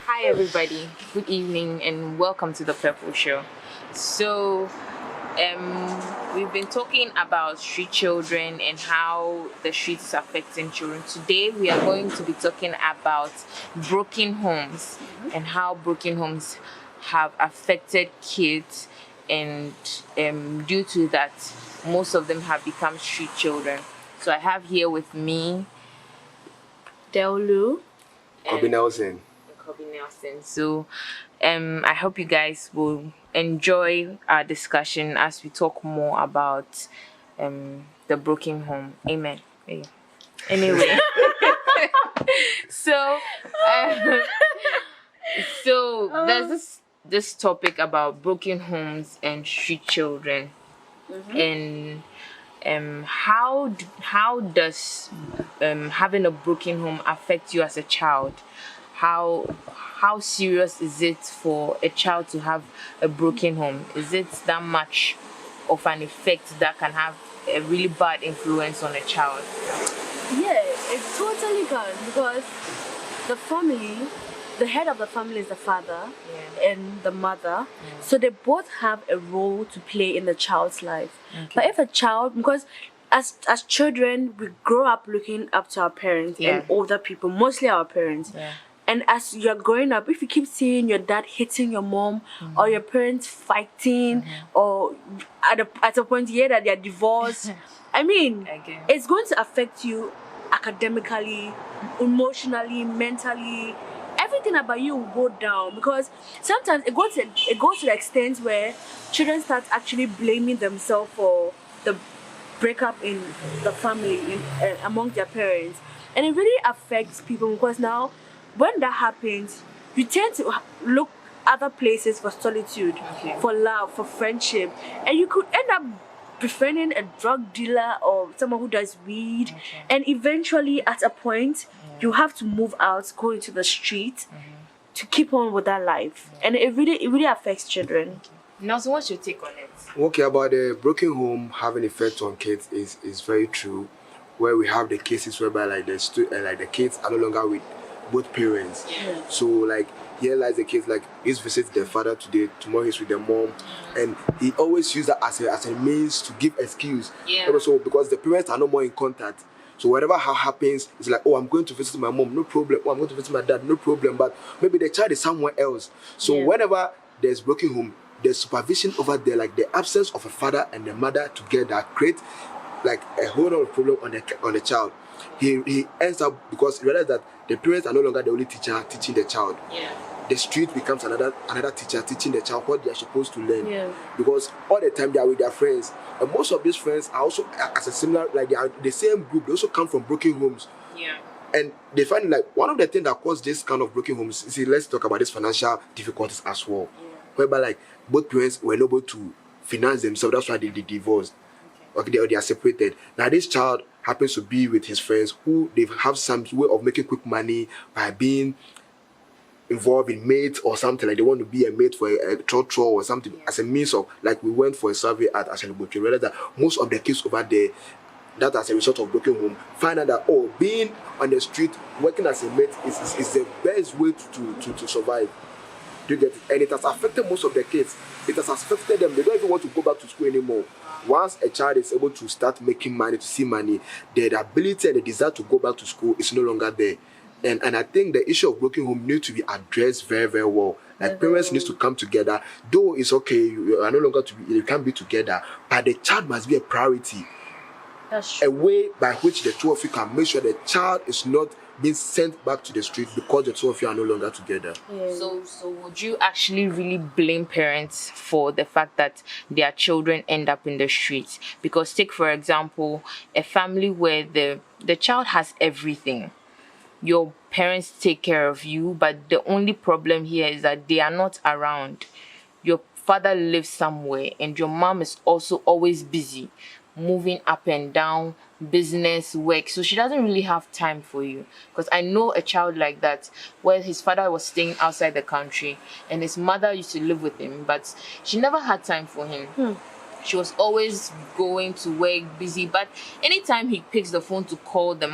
Hi everybody, good evening and welcome to the Purple Show. So, we've been talking about street children and how the streets is affecting children. Today we are going to be talking about broken homes and how broken homes have affected kids, and due to that, most of them have become street children. So I have here with me Delulu. Kobe Nelson. Kobe Nelson. So I hope you guys will enjoy our discussion as we talk more about the broken home. Amen. Yeah. Anyway, so there's this topic about broken homes and street children, and how does having a broken home affect you as a child? How serious is it for a child to have a broken home? Is it that much of an effect that can have a really bad influence on a child? Yeah, it totally can, because the head of the family is the father and the mother. So they both have a role to play in the child's life. Okay. But if a child, because as children, we grow up looking up to our parents and older people, mostly our parents. Yeah. And as you're growing up, if you keep seeing your dad hitting your mom or your parents fighting or at a point here that they're divorced, I mean, it's going to affect you academically, emotionally, mentally. Everything about you will go down, because sometimes it goes to the extent where children start actually blaming themselves for the breakup in the family, among their parents. And it really affects people, because now when that happens, you tend to look other places for solitude, for love, for friendship, and you could end up befriending a drug dealer or someone who does weed, and eventually at a point you have to move out, go into the street to keep on with that life, and it really affects children. Nelson, what's your take on it? Okay, about the broken home having effect on kids is very true. Where we have the cases whereby like the kids are no longer with both parents. Yeah. So like here lies the case, like he's visiting the father today, tomorrow he's with the mom, and he always use that as a means to give excuse. Yeah. Also because the parents are no more in contact. So whatever happens, it's like, oh, I'm going to visit my mom, no problem. Oh, I'm going to visit my dad, no problem. But maybe the child is somewhere else. So whenever there's broken home, there's supervision over there, like the absence of a father and the mother together create like a whole lot of problem on the child. He ends up, because he realizes that the parents are no longer the only teacher teaching the child. Yeah. The street becomes another teacher teaching the child what they are supposed to learn. Yeah. Because all the time they are with their friends, and most of these friends are also as a similar, like they are the same group. They also come from broken homes. Yeah. And they find like one of the things that cause this kind of broken homes. See, let's talk about these financial difficulties as well. Yeah. Whereby like both parents were not able to finance themselves. That's why they divorced. Okay, they are separated. Now this child happens to be with his friends who they have some way of making quick money by being involved in mates or something, like they want to be a mate for a church or something as a means of, like we went for a survey at Ashanti. We realized that most of the kids over there, that as a result of broken home, find out that being on the street working as a mate is the best way to survive. Do you get it? And it has affected most of the kids. It has affected them. They don't even want to go back to school anymore. Once a child is able to start making money, to see money, the ability and the desire to go back to school is no longer there. And I think the issue of broken home needs to be addressed very, very well. Like parents need to come together. Though it's okay, you are no longer you can't be together, but the child must be a priority. That's true. A way by which the two of you can make sure the child is not being sent back to the street because the two of you are no longer together. Yeah. So would you actually really blame parents for the fact that their children end up in the streets? Because take for example a family where the child has everything. Your parents take care of you, but the only problem here is that they are not around. Your father lives somewhere and your mom is also always busy, moving up and down, business, work. So she doesn't really have time for you. Because I know a child like that, where his father was staying outside the country and his mother used to live with him, but she never had time for him. She was always going to work, busy. But anytime he picks the phone to call the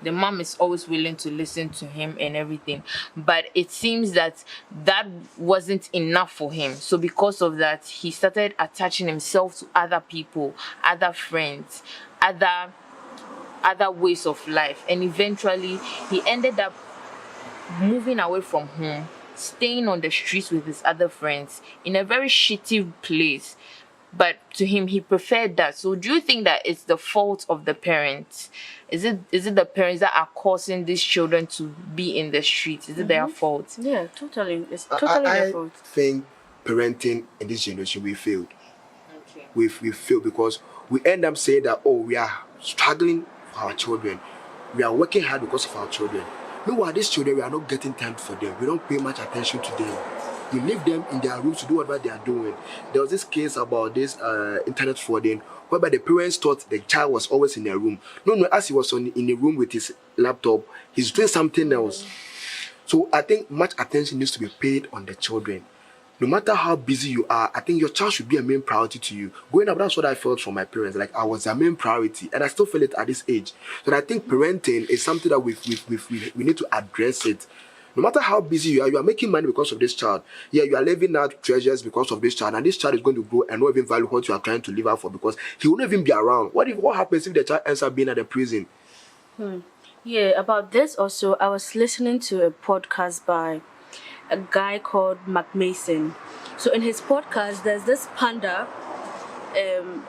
the mom is always willing to listen to him and everything. But it seems that that wasn't enough for him. So because of that, he started attaching himself to other people, other friends, other ways of life, and eventually he ended up moving away from home, staying on the streets with his other friends in a very shitty place. But to him, he preferred that. So do you think that it's the fault of the parents? Is it the parents that are causing these children to be in the streets? Is it their fault? Yeah, totally. It's totally their fault. I think parenting in this generation, we failed. Okay. We failed because we end up saying that, oh, we are struggling for our children. We are working hard because of our children. Meanwhile, these children, we are not getting time for them. We don't pay much attention to them. You leave them in their rooms to do whatever they are doing. There was this case about this internet frauding, whereby the parents thought the child was always in their room. No, as he was in the room with his laptop, he's doing something else. So I think much attention needs to be paid on the children. No matter how busy you are, I think your child should be a main priority to you. Growing up, that's what I felt from my parents. Like I was their main priority, and I still feel it at this age. So I think parenting is something that we need to address it. No matter how busy you are making money because of this child. Yeah, you are living out treasures because of this child, and this child is going to grow and not even value what you are trying to live out for because he will not even be around. What happens if the child ends up being at the prison? Yeah, about this also, I was listening to a podcast by a guy called Mark Mason. So in his podcast, there's this panda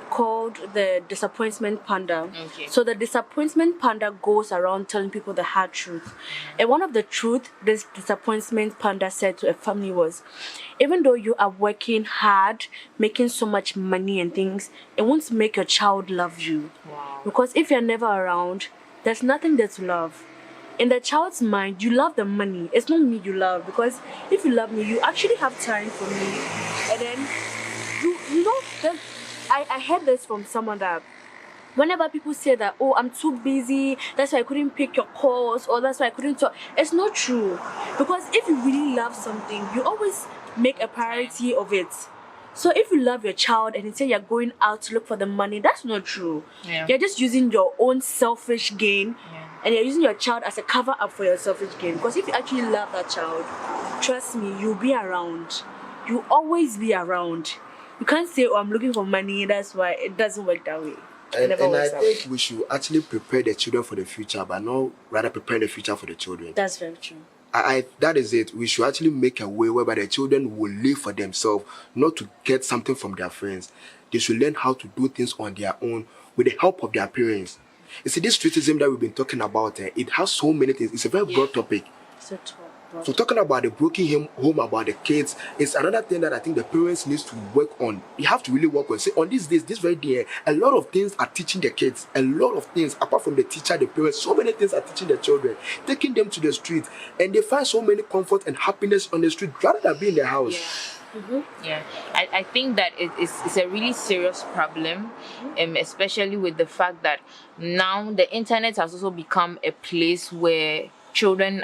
called the disappointment panda. Okay. So the disappointment panda goes around telling people the hard truth. And one of the truth this disappointment panda said to a family was, even though you are working hard, making so much money and things, it won't make your child love you. Wow. Because if you're never around, there's nothing there to love. In the child's mind, you love the money. It's not me you love, because if you love me, you actually have time for me. And then you know that I heard this from someone that whenever people say that, oh, I'm too busy, that's why I couldn't pick your calls, or that's why I couldn't talk, it's not true. Because if you really love something, you always make a priority of it. So if you love your child and you say you're going out to look for the money, that's not true. Yeah. You're just using your own selfish gain. Yeah. And you're using your child as a cover up for your selfish gain. Because if you actually love that child, trust me, you'll be around. You'll always be around. You can't say, oh, I'm looking for money, that's why. It doesn't work that way. And I think we should actually prepare the children for the future, but not rather prepare the future for the children. That's very true. That is it. We should actually make a way whereby the children will live for themselves, not to get something from their friends. They should learn how to do things on their own with the help of their parents. You see, this streetism that we've been talking about, it has so many things. It's a very broad topic. So talking about the broken home, about the kids, is another thing that I think the parents needs to work on. You have to really work on. Say, on these days, this very day, a lot of things are teaching the kids. A lot of things, apart from the teacher, the parents, so many things are teaching the children, taking them to the street, and they find so many comfort and happiness on the street rather than being in the house. Yeah. Mm-hmm. Yeah, I think that it's a really serious problem, especially with the fact that now the internet has also become a place where children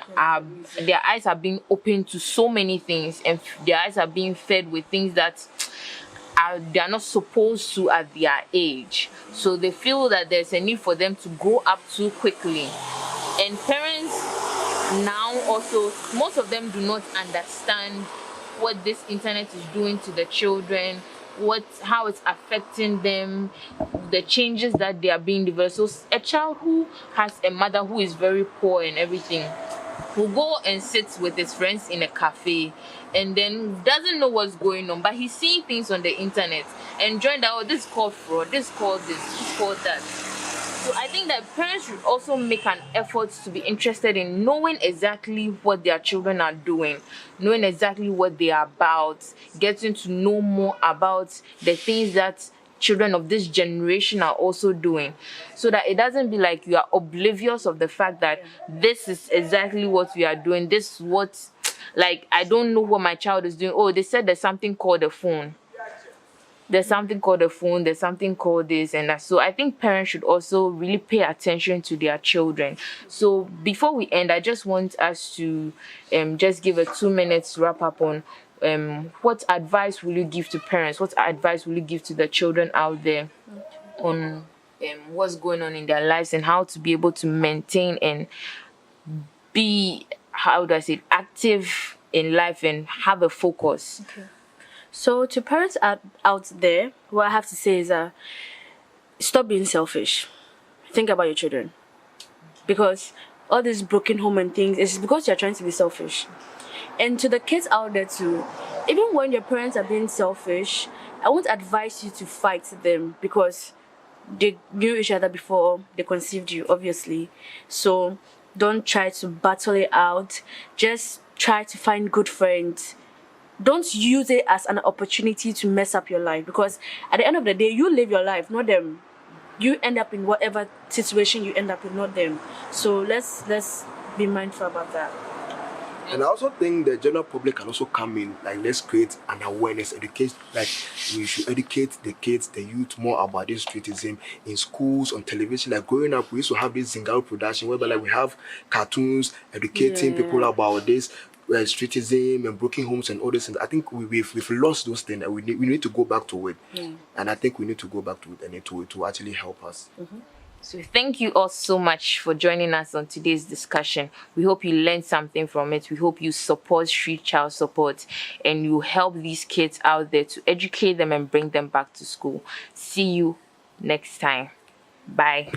their eyes are being opened to so many things, and their eyes are being fed with things that they are not supposed to at their age. So they feel that there's a need for them to grow up too quickly. And parents now also, most of them do not understand what this internet is doing to the children, how it's affecting them, the changes that they are being developed. So a child who has a mother who is very poor and everything will go and sit with his friends in a cafe and then doesn't know what's going on, but he's seeing things on the internet and join that, oh, this is called fraud, this is called this is called that. So I think that parents should also make an effort to be interested in knowing exactly what their children are doing, knowing exactly what they are about, getting to know more about the things that children of this generation are also doing, so that it doesn't be like you are oblivious of the fact that this is exactly what we are doing. This is what, like, I don't know what my child is doing. Oh, they said there's something called a phone. There's something called a phone, there's something called this and that. So I think parents should also really pay attention to their children. So before we end, I just want us to just give a 2 minutes wrap up on what advice will you give to parents? What advice will you give to the children out there on what's going on in their lives and how to be able to maintain and be, how do I say it, active in life and have a focus. Okay. So to parents out there, what I have to say is stop being selfish. Think about your children. Because all these broken home and things is because you're trying to be selfish. And to the kids out there too, even when your parents are being selfish, I won't advise you to fight them because they knew each other before they conceived you, obviously. So don't try to battle it out. Just try to find good friends. Don't use it as an opportunity to mess up your life, because at the end of the day, you live your life, not them. You end up in whatever situation you end up in, not them. So let's be mindful about that. And I also think the general public can also come in, like let's create an awareness, educate, like we should educate the kids, the youth more about this streetism in schools, on television. Like growing up, we used to have this Zingaro production whereby like we have cartoons educating people about this streetism and broken homes and all this. And I think we've lost those things, and we need to go back to it. And I think we need to go back to it and to actually help us. So thank you all so much for joining us on today's discussion. We hope you learned something from it. We hope you support Street Child Support and you help these kids out there to educate them and bring them back to school. See you next time. Bye.